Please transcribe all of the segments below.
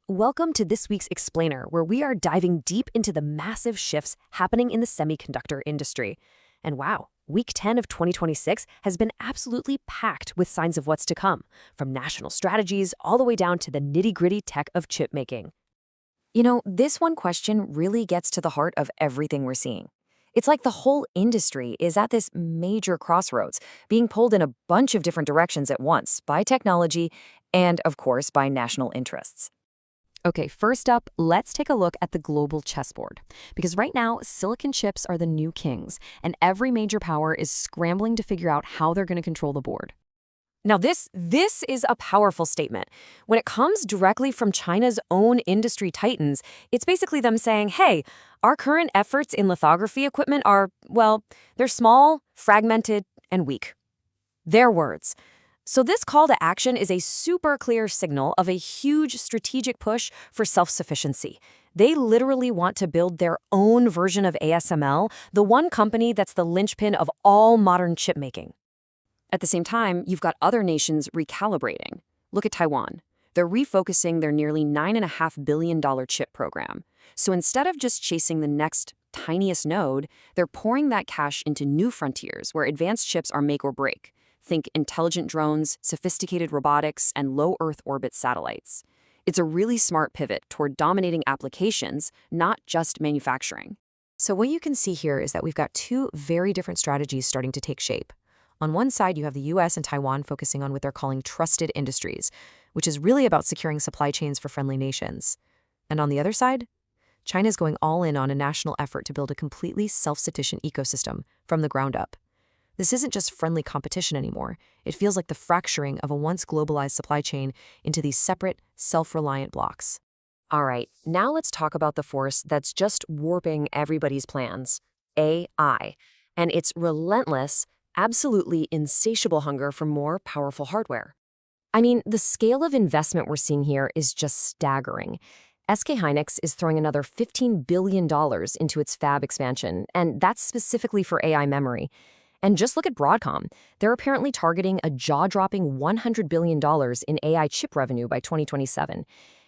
Welcome to this week's Explainer, where we are diving deep into the massive shifts happening in the semiconductor industry. And wow, week 10 of 2026 has been absolutely packed with signs of what's to come, from national strategies all the way down to the nitty-gritty tech of chip making. This one question really gets to the heart of everything we're seeing. It's like the whole industry is at this major crossroads, being pulled in a bunch of different directions at once by technology and, of course, by national interests. Okay, first up, let's take a look at the global chessboard. Because right now, silicon chips are the new kings, and every major power is scrambling to figure out how they're going to control the board. Now, this is a powerful statement. When it comes directly from China's own industry titans, it's basically them saying, hey, our current efforts in lithography equipment are, well, they're small, fragmented, and weak. Their words. So this call to action is a super clear signal of a huge strategic push for self-sufficiency. They literally want to build their own version of ASML, the one company that's the linchpin of all modern chip making. At the same time, you've got other nations recalibrating. Look at Taiwan. They're refocusing their nearly $9.5 billion chip program. So instead of just chasing the next tiniest node, they're pouring that cash into new frontiers where advanced chips are make or break. Think intelligent drones, sophisticated robotics, and low Earth orbit satellites. It's a really smart pivot toward dominating applications, not just manufacturing. So what you can see here is that we've got two very different strategies starting to take shape. On one side, you have the US and Taiwan focusing on what they're calling trusted industries, which is really about securing supply chains for friendly nations. And on the other side, China's going all in on a national effort to build a completely self-sufficient ecosystem from the ground up. This isn't just friendly competition anymore. It feels like the fracturing of a once globalized supply chain into these separate, self-reliant blocks. All right, now let's talk about the force that's just warping everybody's plans, AI, and its relentless, absolutely insatiable hunger for more powerful hardware. I mean, the scale of investment we're seeing here is just staggering. SK Hynix is throwing another $15 billion into its fab expansion, and that's specifically for AI memory. And just look at Broadcom. They're apparently targeting a jaw-dropping $100 billion in AI chip revenue by 2027.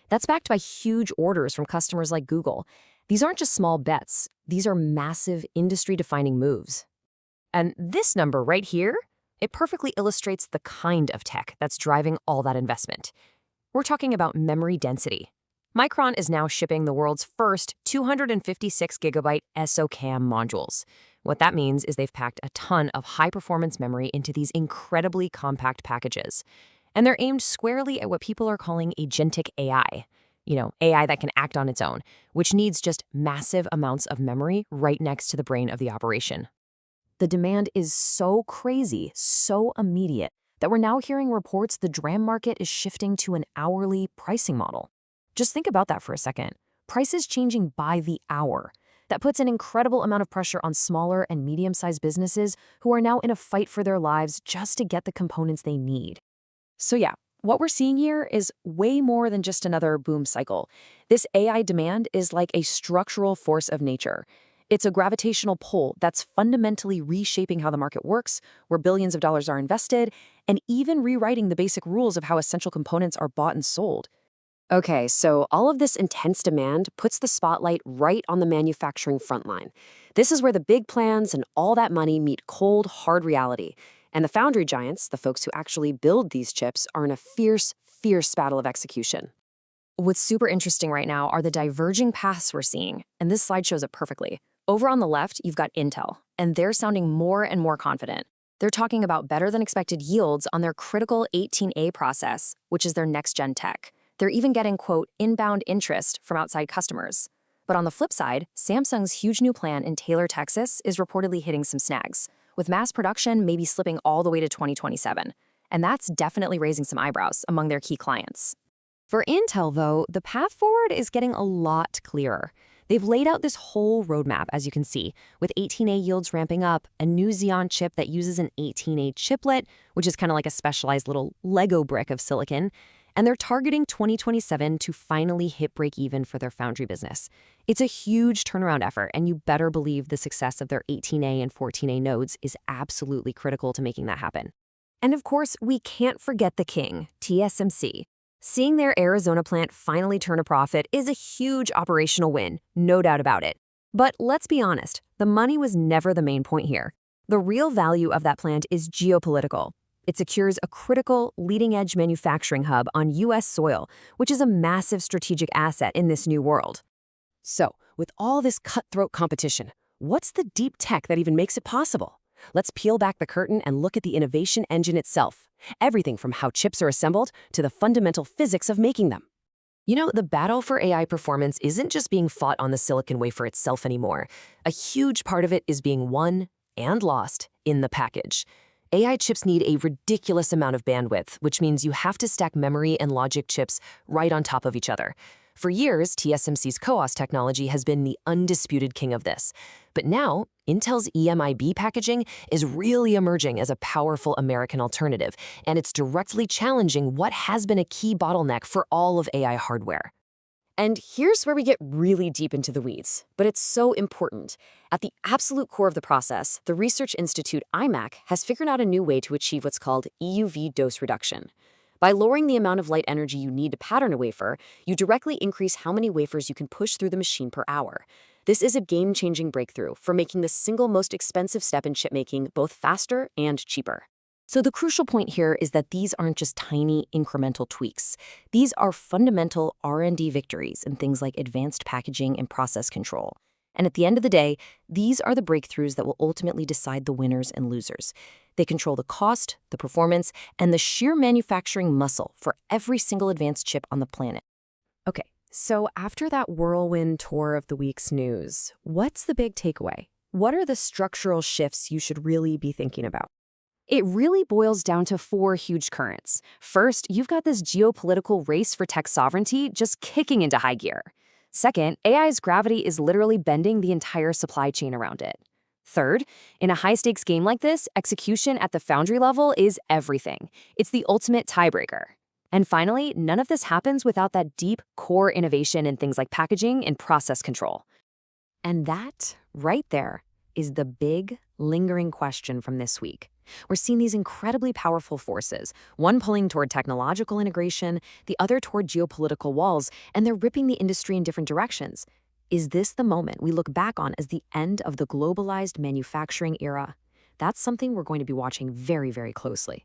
That's backed by huge orders from customers like Google. These aren't just small bets. These are massive industry-defining moves. And this number right here, it perfectly illustrates the kind of tech that's driving all that investment. We're talking about memory density. Micron is now shipping the world's first 256-gigabyte SOCAMM modules. What that means is they've packed a ton of high-performance memory into these incredibly compact packages. And they're aimed squarely at what people are calling agentic AI. AI that can act on its own, which needs just massive amounts of memory right next to the brain of the operation. The demand is so crazy, so immediate, that we're now hearing reports the DRAM market is shifting to an hourly pricing model. Just think about that for a second. Prices changing by the hour. That puts an incredible amount of pressure on smaller and medium-sized businesses who are now in a fight for their lives just to get the components they need. So yeah, what we're seeing here is way more than just another boom cycle. This AI demand is like a structural force of nature. It's a gravitational pull that's fundamentally reshaping how the market works, where billions of dollars are invested, and even rewriting the basic rules of how essential components are bought and sold. Okay, so all of this intense demand puts the spotlight right on the manufacturing frontline. This is where the big plans and all that money meet cold, hard reality. And the foundry giants, the folks who actually build these chips, are in a fierce, fierce battle of execution. What's super interesting right now are the diverging paths we're seeing, and this slide shows it perfectly. Over on the left, you've got Intel, and they're sounding more and more confident. They're talking about better than expected yields on their critical 18A process, which is their next-gen tech. They're even getting, quote, inbound interest from outside customers. But on the flip side, Samsung's huge new plan in Taylor, Texas is reportedly hitting some snags, with mass production maybe slipping all the way to 2027. And that's definitely raising some eyebrows among their key clients. For Intel, though, the path forward is getting a lot clearer. They've laid out this whole roadmap, as you can see, with 18A yields ramping up, a new Xeon chip that uses an 18A chiplet, which is kind of like a specialized little Lego brick of silicon, and they're targeting 2027 to finally hit break-even for their foundry business. It's a huge turnaround effort, and you better believe the success of their 18A and 14A nodes is absolutely critical to making that happen. And of course, we can't forget the king, TSMC. Seeing their Arizona plant finally turn a profit is a huge operational win, no doubt about it. But let's be honest, the money was never the main point here. The real value of that plant is geopolitical. It secures a critical, leading-edge manufacturing hub on U.S. soil, which is a massive strategic asset in this new world. So, with all this cutthroat competition, what's the deep tech that even makes it possible? Let's peel back the curtain and look at the innovation engine itself. Everything from how chips are assembled to the fundamental physics of making them. You know, the battle for AI performance isn't just being fought on the silicon wafer itself anymore. A huge part of it is being won and lost in the package. AI chips need a ridiculous amount of bandwidth, which means you have to stack memory and logic chips right on top of each other. For years, TSMC's CoWoS technology has been the undisputed king of this. But now, Intel's EMIB packaging is really emerging as a powerful American alternative, and it's directly challenging what has been a key bottleneck for all of AI hardware. And here's where we get really deep into the weeds, but it's so important. At the absolute core of the process, the research institute IMAC has figured out a new way to achieve what's called EUV dose reduction. By lowering the amount of light energy you need to pattern a wafer, you directly increase how many wafers you can push through the machine per hour. This is a game-changing breakthrough for making the single most expensive step in chipmaking both faster and cheaper. So the crucial point here is that these aren't just tiny incremental tweaks. These are fundamental R&D victories in things like advanced packaging and process control. And at the end of the day, these are the breakthroughs that will ultimately decide the winners and losers. They control the cost, the performance, and the sheer manufacturing muscle for every single advanced chip on the planet. Okay, so after that whirlwind tour of the week's news, what's the big takeaway? What are the structural shifts you should really be thinking about? It really boils down to four huge currents. First, you've got this geopolitical race for tech sovereignty just kicking into high gear. Second, AI's gravity is literally bending the entire supply chain around it. Third, in a high-stakes game like this, execution at the foundry level is everything. It's the ultimate tiebreaker. And finally, none of this happens without that deep core innovation in things like packaging and process control. And that, right there, is the big, lingering question from this week. We're seeing these incredibly powerful forces, one pulling toward technological integration, the other toward geopolitical walls, and they're ripping the industry in different directions. Is this the moment we look back on as the end of the globalized manufacturing era? That's something we're going to be watching very, very closely.